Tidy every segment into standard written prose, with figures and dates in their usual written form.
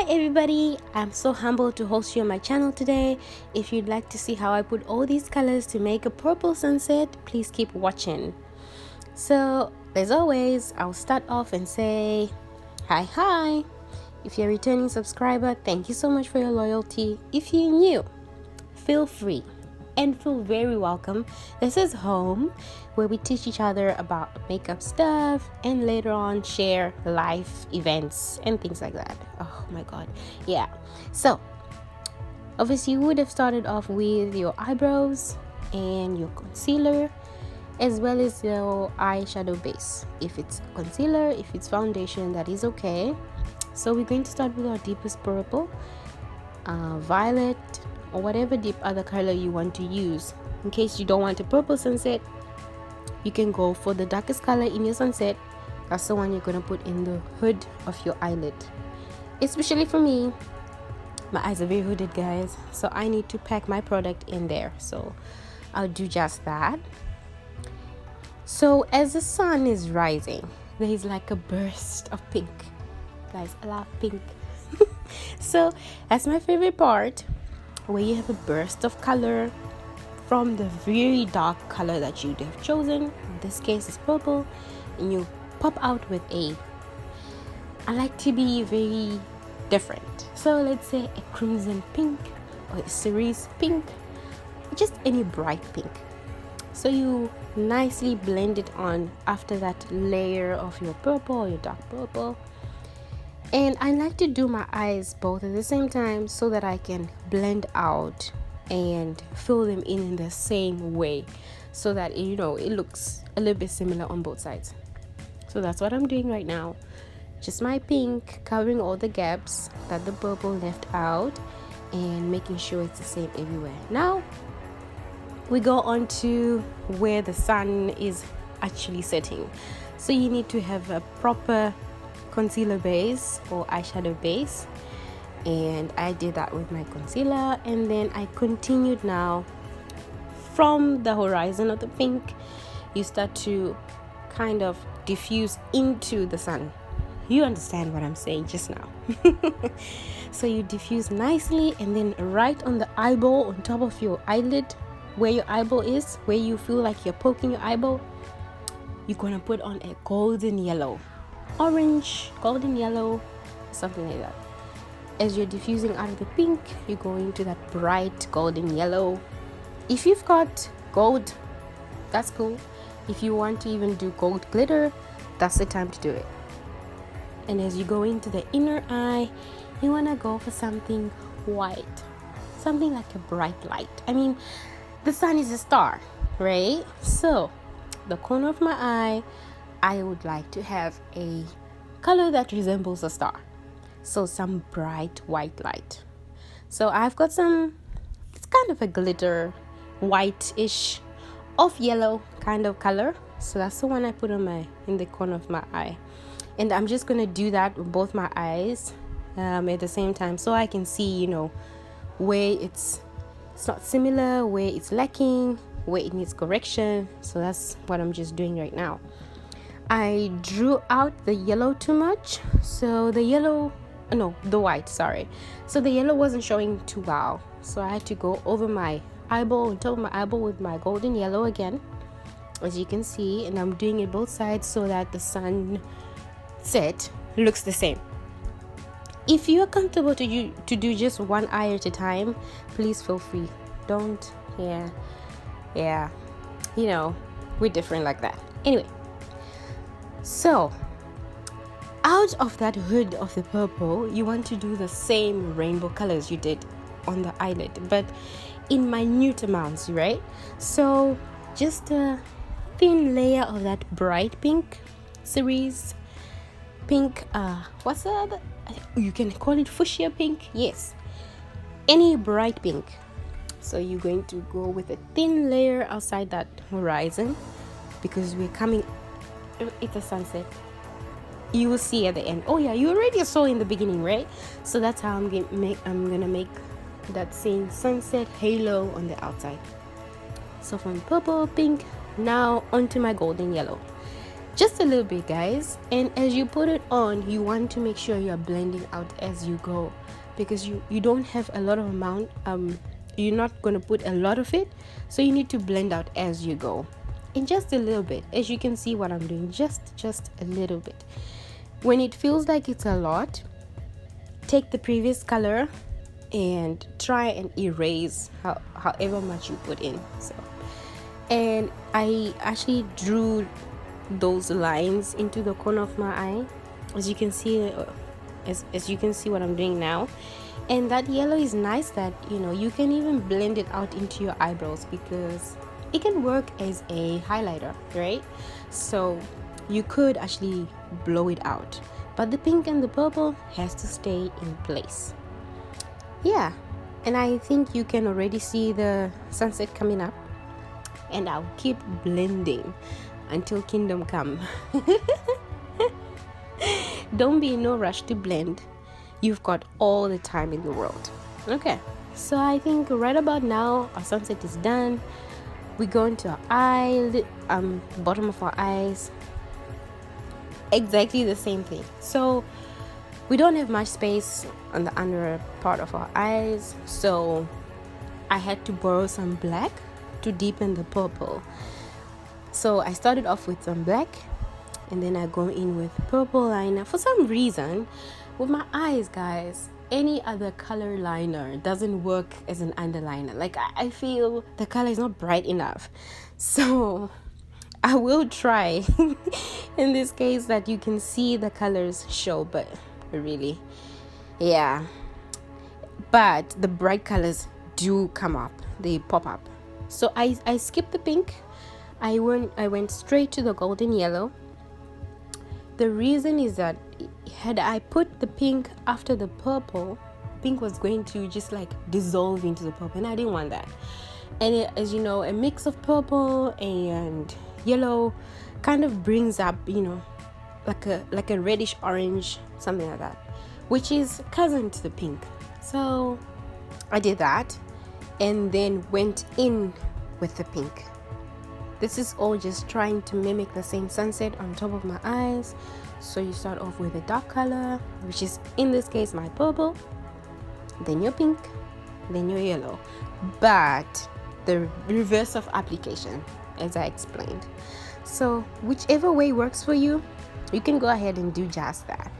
Hi everybody, I'm so humbled to host you on my channel today. If you'd like to see how I put all these colors to make a purple sunset, please keep watching. So as always, I'll start off and say hi. If you're a returning subscriber, thank you so much for your loyalty. If you're new, feel free and feel very welcome. This is home, where we teach each other about makeup stuff and later on share life events and things like that. Oh my god, yeah. So obviously you would have started off with your eyebrows and your concealer, as well as your eyeshadow base. If it's concealer, if it's foundation, that is okay. So we're going to start with our deepest purple, violet, or whatever deep other color you want to use. In case you don't want a purple sunset, you can go for the darkest color in your sunset. That's the one you're going to put in the hood of your eyelid. Especially for me, my eyes are very hooded, guys, so I need to pack my product in there. So I'll do just that. So as the sun is rising, there is like a burst of pink. Guys, I love pink. So that's my favorite part, where you have a burst of color from the very dark color that you have chosen. In this case is purple, and you pop out with a, I like to be very different, so let's say a crimson pink or a cerise pink, just any bright pink. So you nicely blend it on after that layer of your purple or your dark purple. And I like to do my eyes both at the same time so that I can blend out and fill them in the same way, so that it looks a little bit similar on both sides. So that's what I'm doing right now. Just my pink covering all the gaps that the purple left out and making sure it's the same everywhere. Now we go on to where the sun is actually setting. So you need to have a proper concealer base or eyeshadow base, and I did that with my concealer, and then I continued. Now from the horizon of the pink, you start to kind of diffuse into the sun. You understand what I'm saying just now. So you diffuse nicely, and then right on the eyeball, on top of your eyelid, where your eyeball is, where you feel like you're poking your eyeball, you're gonna put on a golden yellow, orange, golden yellow, something like that. As you're diffusing out of the pink, you go into that bright golden yellow. If you've got gold, that's cool. If you want to even do gold glitter, that's the time to do it. And as you go into the inner eye, you want to go for something white, something like a bright light. I mean, the sun is a star, right? So the corner of my eye, I would like to have a color that resembles a star. So some bright white light. So I've got some, it's kind of a glitter, white-ish, off yellow kind of color. So that's the one I put on in the corner of my eye. And I'm just going to do that with both my eyes at the same time, so I can see, where it's not similar, where it's lacking, where it needs correction. So that's what I'm just doing right now. I drew out the yellow too much, so the white, sorry. So the yellow wasn't showing too well, so I had to go over my eyeball, on top of my eyeball, with my golden yellow again, as you can see. And I'm doing it both sides so that the sunset looks the same. If you're comfortable to do just one eye at a time, please feel free. Don't, yeah, we're different like that. Anyway, so out of that hood of the purple, you want to do the same rainbow colors you did on the eyelid, but in minute amounts, right? So just a thin layer of that bright pink, cerise pink, what's the other? You can call it fuchsia pink. Yes, any bright pink. So you're going to go with a thin layer outside that horizon, because we're coming, it's a sunset. You will see at the end. Oh yeah, you already saw in the beginning, right? So that's how I'm gonna make that same sunset halo on the outside. So from purple, pink, now onto my golden yellow. just a little bit, guys. And as you put it on, you want to make sure you're blending out as you go, because you don't have a lot of amount, you're not going to put a lot of it, so you need to blend out as you go, and just a little bit. As you can see what I'm doing, just a little bit. When it feels like it's a lot, take the previous color and try and erase however much you put in. So, and I actually drew those lines into the corner of my eye, as you can see, as you can see what I'm doing now. And that yellow is nice that, you know, you can even blend it out into your eyebrows, because it can work as a highlighter, right? So you could actually blow it out, but the pink and the purple has to stay in place. Yeah, and I think you can already see the sunset coming up, and I'll keep blending until kingdom come. Don't be in no rush to blend. You've got all the time in the world. Okay, so I think right about now our sunset is done. We go into our eye, bottom of our eyes, exactly the same thing. So we don't have much space on the under part of our eyes, so I had to borrow some black to deepen the purple. So I started off with some black, and then I go in with purple liner. For some reason, with my eyes, guys, any other color liner doesn't work as an underliner. Like, I feel the color is not bright enough. So I will try in this case that you can see the colors show, but really, yeah, but the bright colors do come up, they pop up. So I skipped the pink. I went straight to the golden yellow. The reason is that had I put the pink after the purple, pink was going to just like dissolve into the purple, and I didn't want that. And it, as you know, a mix of purple and yellow kind of brings up, you know, like a reddish orange, something like that, which is cousin to the pink. So I did that, and then went in with the pink. This is all just trying to mimic the same sunset on top of my eyes. So you start off with a dark color, which is in this case my purple, then your pink, then your yellow, but the reverse of application, as I explained. So whichever way works for you, you can go ahead and do just that.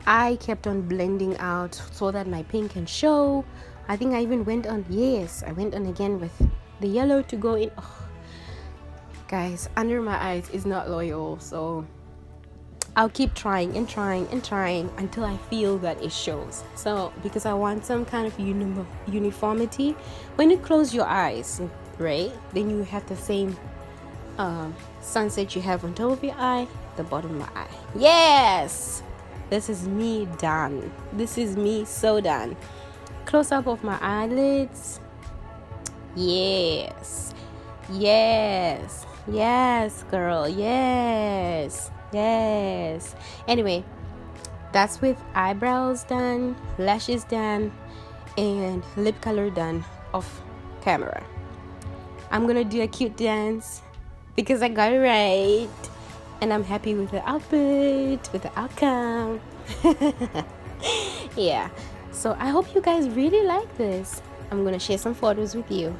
I kept on blending out so that my pink can show. I think I even went on, yes, I went on again with the yellow to go in. Oh, guys, under my eyes is not loyal, so I'll keep trying and trying and trying until I feel that it shows. So because I want some kind of uniformity. When you close your eyes, right, then you have the same sunset you have on top of your eye, the bottom of my eye. Yes, this is me done. This is me so done. Close up of my eyelids. Yes, yes, yes, girl, yes, yes. Anyway, that's with eyebrows done, lashes done, and lip color done off camera. I'm gonna do a cute dance because I got it right, and I'm happy with the output, with the outcome. Yeah, so I hope you guys really like this. I'm gonna share some photos with you.